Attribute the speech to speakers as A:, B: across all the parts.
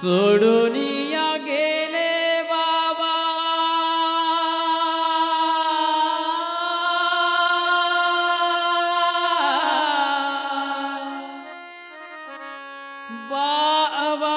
A: सोडूनिया गेले बाबा बाबा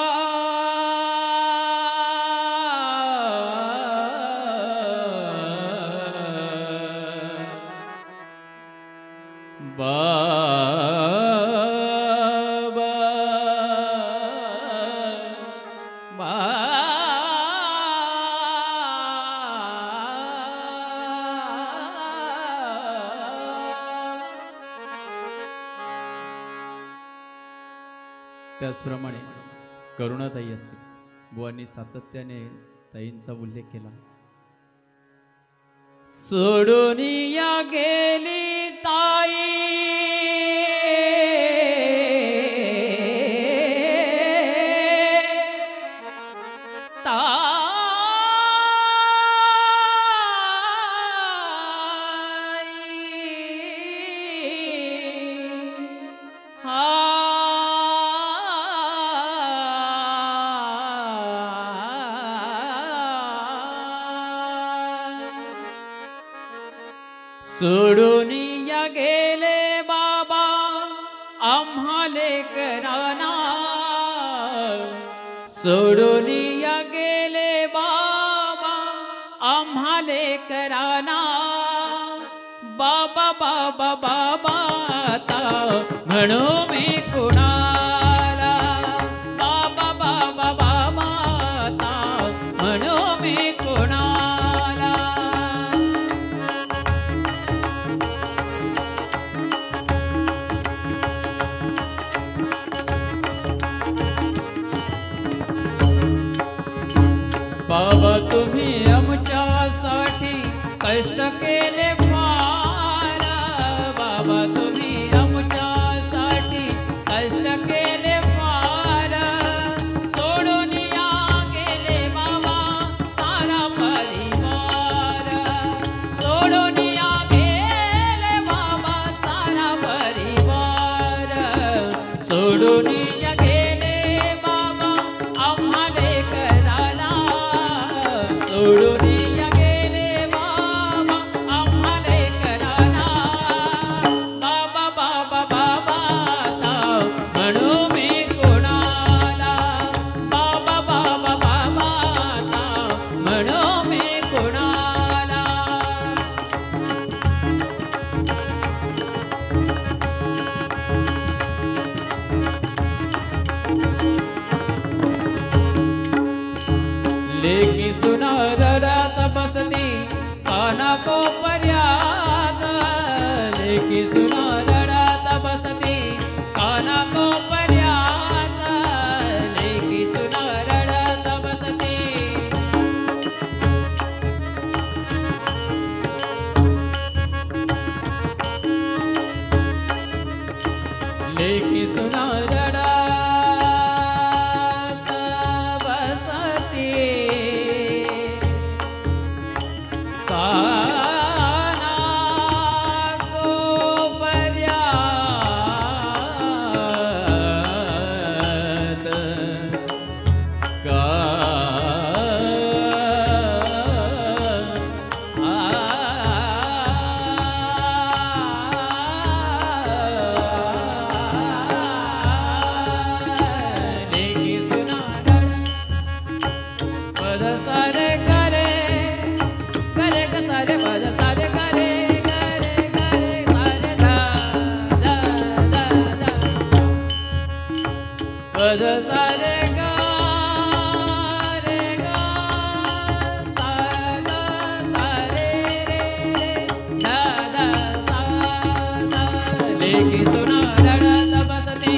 A: त्याचप्रमाणे करुणाताई असते बुवांनी सातत्याने ताईंचा उल्लेख केला। सोडूनिया गेली ताई सोडूनिया गेले बाबा आम्हाले कराना सोडूनिया गेले बाबा आम्हाले कराना बाबा बाबा बाबा आता म्हणू मी कुणाला बाबा बाबा बाबा आता म्हणू मी कुणाला बाबा तुम्ही आमच्यासाठी कष्ट केले फार बाबा तुम्ही आमच्यासाठी कष्ट केले फार सोडूनिया गेले बाबा सारा परिवार सोडूनिया गेले बाबा सारा परिवार सोडूनिया गेले बाबा आम्हाले कराना सोडूनिया गेले बाबा आम्हाले कराना बाबा बाबा बाबा आता म्हणू मी कोणाला बाबा बाबा बाबा आता म्हणू मी कोणाला लेकी सुना रडत बसती काना को पर्याद लेकी सुना रडत बसती काना को पर्याद लेकी सुना रडत बसती लेकी सुना रडत बसती काना को पर्याद लेकी सुना पद सारे करे करे ग सारे पद सारे करे करे करे सारे धा धा धा धा पद सारे गा रे गा सा गा सारे रे रे धा धा सा सा लेकी सुना रडत बसती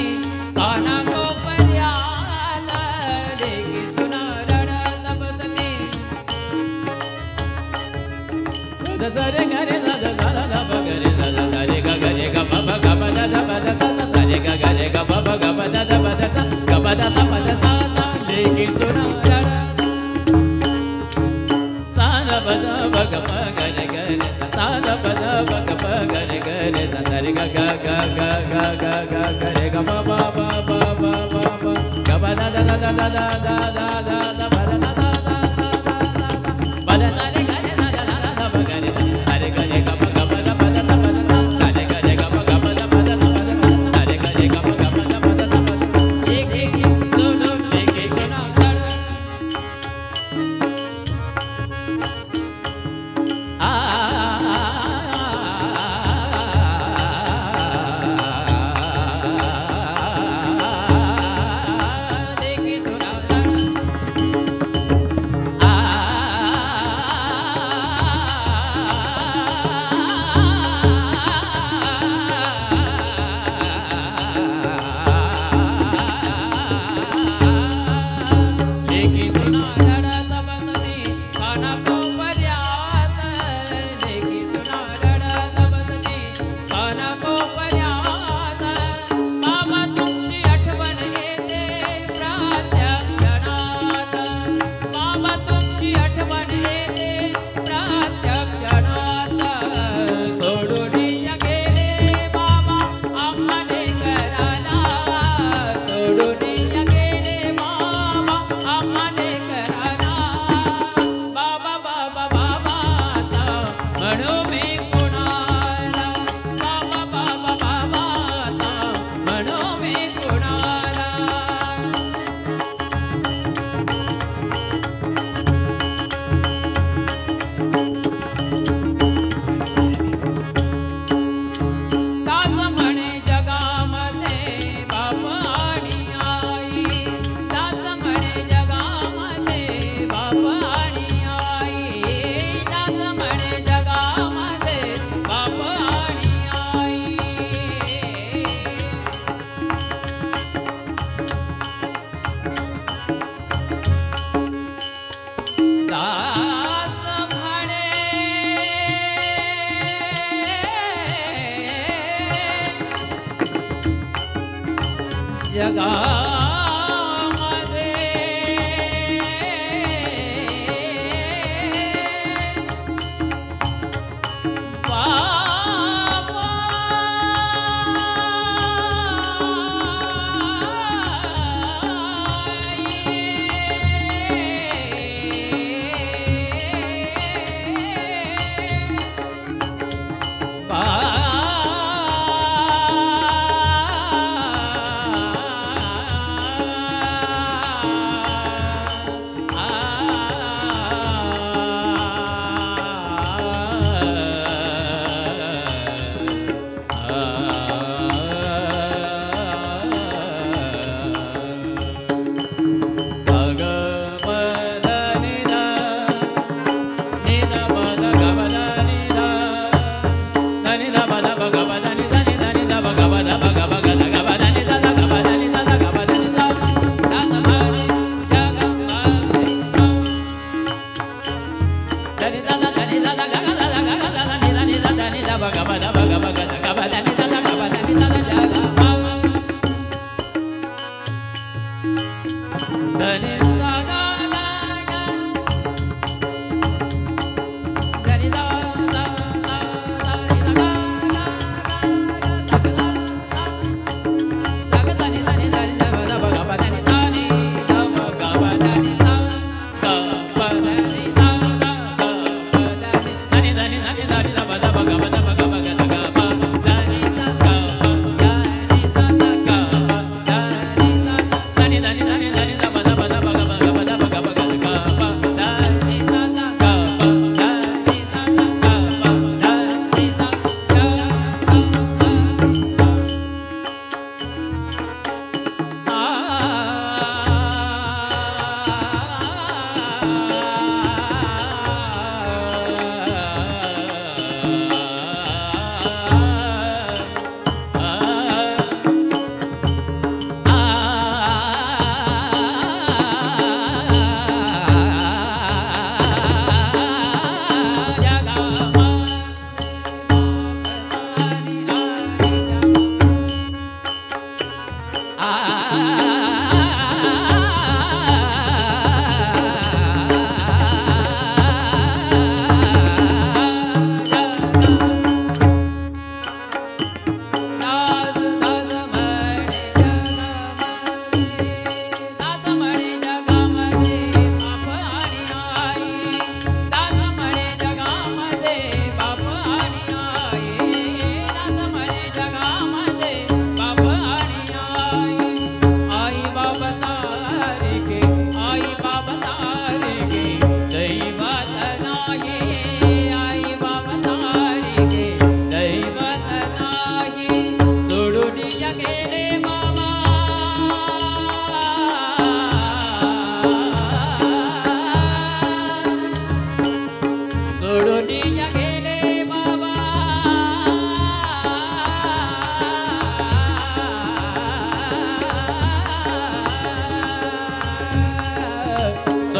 A: काना को पर्याद लेकी सुना रडत बसती द सरे गरे द द द द ब गरे द द रे ग गरे ग ब ब ग ब द द ब द स स दा प द प ग प ग रे ग रे सा सा रे ग ग ग ग ग ग ग ग रे ग प प प प प प प ग प the the the the the the the the the प द द द द प द सा रे ग रे दा दा दा दा प ग रे सा रे ग रे ग प ग प द प द सा प द सा रे ग रे ग प ग प द प द सा प द सा रे ग रे ग प ग प द प द सा प द एक एक सुनो लेके सुना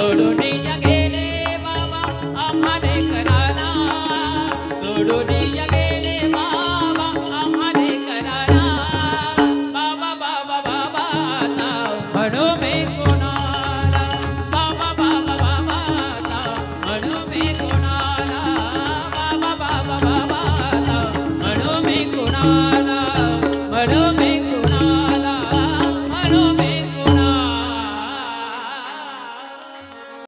A: सोडून